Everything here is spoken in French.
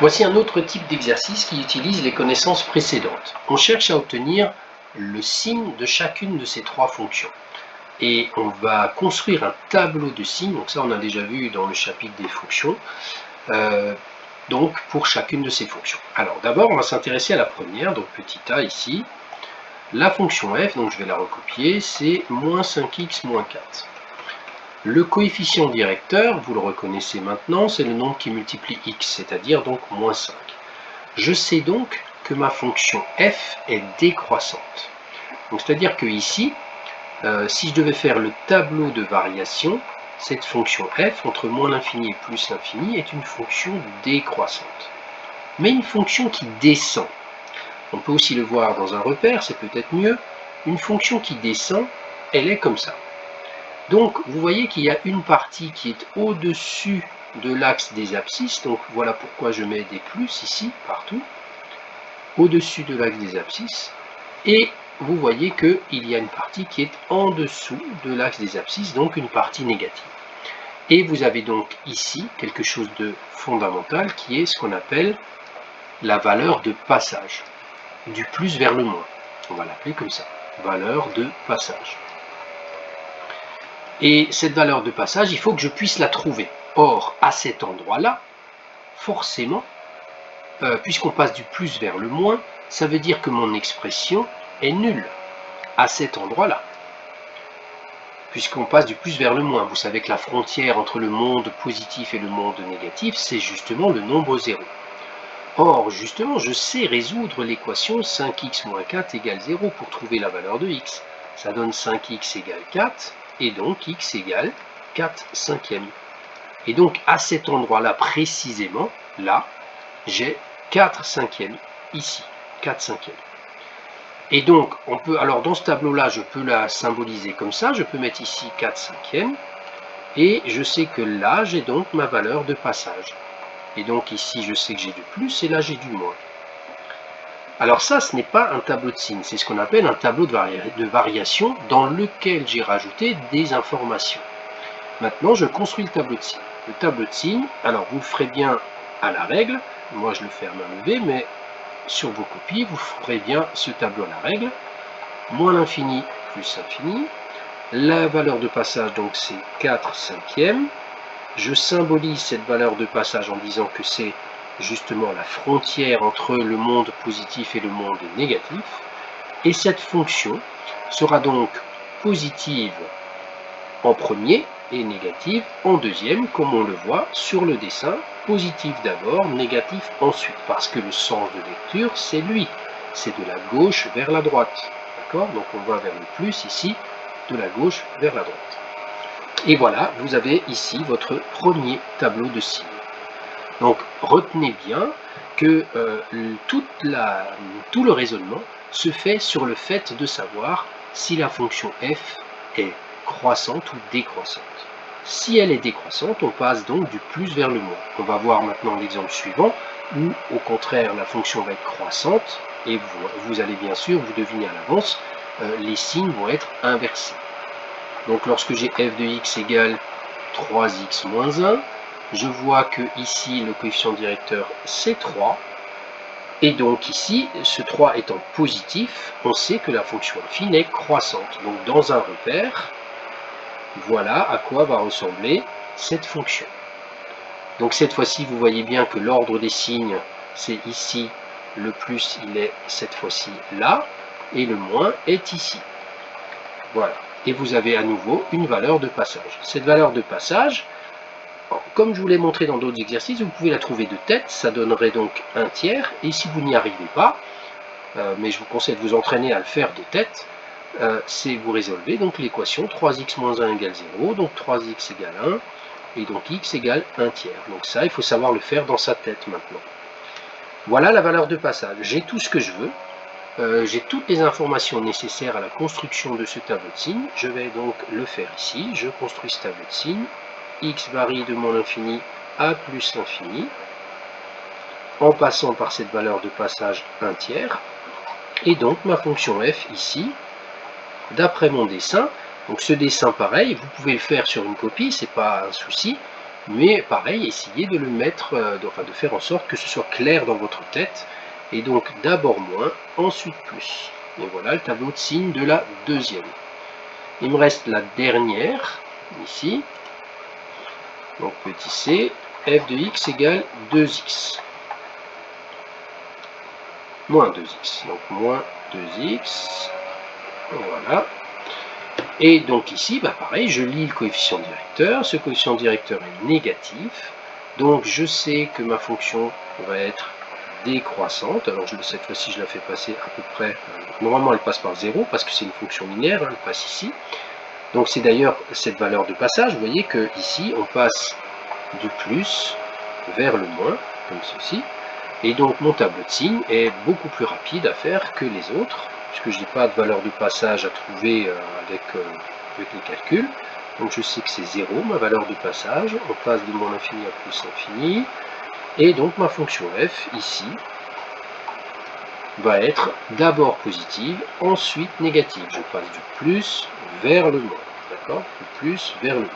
Voici un autre type d'exercice qui utilise les connaissances précédentes. On cherche à obtenir le signe de chacune de ces trois fonctions. Et on va construire un tableau de signes, donc ça on a déjà vu dans le chapitre des fonctions, donc pour chacune de ces fonctions. Alors d'abord on va s'intéresser à la première, donc petit a ici. La fonction f, donc je vais la recopier, c'est moins 5x moins 4. Le coefficient directeur, vous le reconnaissez maintenant, c'est le nombre qui multiplie x, c'est-à-dire donc moins 5. Je sais donc que ma fonction f est décroissante. C'est-à-dire que ici, si je devais faire le tableau de variation, cette fonction f, entre moins l'infini et plus l'infini, est une fonction décroissante. Mais une fonction qui descend. On peut aussi le voir dans un repère, c'est peut-être mieux. Une fonction qui descend, elle est comme ça. Donc, vous voyez qu'il y a une partie qui est au-dessus de l'axe des abscisses. Donc, voilà pourquoi je mets des plus ici, partout, au-dessus de l'axe des abscisses. Et vous voyez qu'il y a une partie qui est en dessous de l'axe des abscisses, donc une partie négative. Et vous avez donc ici quelque chose de fondamental qui est ce qu'on appelle la valeur de passage, du plus vers le moins. On va l'appeler comme ça, valeur de passage. Et cette valeur de passage, il faut que je puisse la trouver. Or, à cet endroit-là, forcément, puisqu'on passe du plus vers le moins, ça veut dire que mon expression est nulle à cet endroit-là. Puisqu'on passe du plus vers le moins. Vous savez que la frontière entre le monde positif et le monde négatif, c'est justement le nombre 0. Or, justement, je sais résoudre l'équation 5x moins 4 égale 0 pour trouver la valeur de x. Ça donne 5x égale 4, et donc x égale 4 cinquièmes. Et donc, à cet endroit-là, précisément, là, j'ai 4 cinquièmes, ici, 4 cinquièmes. Et donc, on peut, alors dans ce tableau-là, je peux la symboliser comme ça, je peux mettre ici 4 cinquièmes, et je sais que là, j'ai donc ma valeur de passage. Et donc ici, je sais que j'ai du plus, et là, j'ai du moins. Alors ça, ce n'est pas un tableau de signes, c'est ce qu'on appelle un tableau de variation dans lequel j'ai rajouté des informations. Maintenant, je construis le tableau de signes. Le tableau de signes, alors vous le ferez bien à la règle, moi je le fais à main levée, mais sur vos copies, vous ferez bien ce tableau à la règle. Moins l'infini plus l'infini. La valeur de passage, donc c'est 4 cinquièmes. Je symbolise cette valeur de passage en disant que c'est justement la frontière entre le monde positif et le monde négatif. Et cette fonction sera donc positive en premier et négative en deuxième, comme on le voit sur le dessin. Positif d'abord, négatif ensuite, parce que le sens de lecture, c'est lui. C'est de la gauche vers la droite. D'accord? Donc on va vers le plus ici, de la gauche vers la droite. Et voilà, vous avez ici votre premier tableau de signes. Donc retenez bien que tout le raisonnement se fait sur le fait de savoir si la fonction f est croissante ou décroissante. Si elle est décroissante, on passe donc du plus vers le moins. On va voir maintenant l'exemple suivant, où au contraire la fonction va être croissante, et vous allez bien sûr, vous devinez à l'avance, les signes vont être inversés. Donc lorsque j'ai f de x égale 3x moins 1, je vois que ici le coefficient directeur c'est 3, et donc ici, ce 3 étant positif, on sait que la fonction affine est croissante. Donc dans un repère, voilà à quoi va ressembler cette fonction. Donc cette fois-ci, vous voyez bien que l'ordre des signes, c'est ici, le plus il est cette fois-ci là, et le moins est ici. Voilà. Et vous avez à nouveau une valeur de passage. Cette valeur de passage, comme je vous l'ai montré dans d'autres exercices, vous pouvez la trouver de tête, ça donnerait donc 1/3, et si vous n'y arrivez pas, mais je vous conseille de vous entraîner à le faire de tête, c'est vous résolvez donc l'équation 3x moins 1 égale 0, donc 3x égale 1, et donc x égale 1/3. Donc ça, il faut savoir le faire dans sa tête maintenant. Voilà la valeur de passage. J'ai tout ce que je veux, j'ai toutes les informations nécessaires à la construction de ce tableau de signes. Je vais donc le faire ici, je construis ce tableau de signes. X varie de moins l'infini à plus l'infini, en passant par cette valeur de passage 1/3. Et donc ma fonction f ici, d'après mon dessin, donc ce dessin pareil, vous pouvez le faire sur une copie, c'est pas un souci, Mais pareil, essayez de le mettre, de faire en sorte que ce soit clair dans votre tête. Et donc d'abord moins, ensuite plus. Et voilà le tableau de signes de la deuxième. Il me reste la dernière, ici. Donc petit c, f de x égale 2x. Moins 2x. Donc moins 2x. Voilà. Et donc ici, pareil, je lis le coefficient directeur. Ce coefficient directeur est négatif. Donc je sais que ma fonction va être décroissante. Alors cette fois-ci, je la fais passer à peu près... normalement, elle passe par 0 parce que c'est une fonction linéaire. Elle passe ici. Donc c'est d'ailleurs cette valeur de passage. Vous voyez que ici, on passe du plus vers le moins, comme ceci. Et donc mon tableau de signes est beaucoup plus rapide à faire que les autres, puisque je n'ai pas de valeur de passage à trouver avec les calculs. Donc je sais que c'est 0, ma valeur de passage. On passe de moins l'infini à plus l'infini. Et donc ma fonction f, ici, va être d'abord positive, ensuite négative. Je passe du plus vers le moins. D'accord? Du plus vers le moins.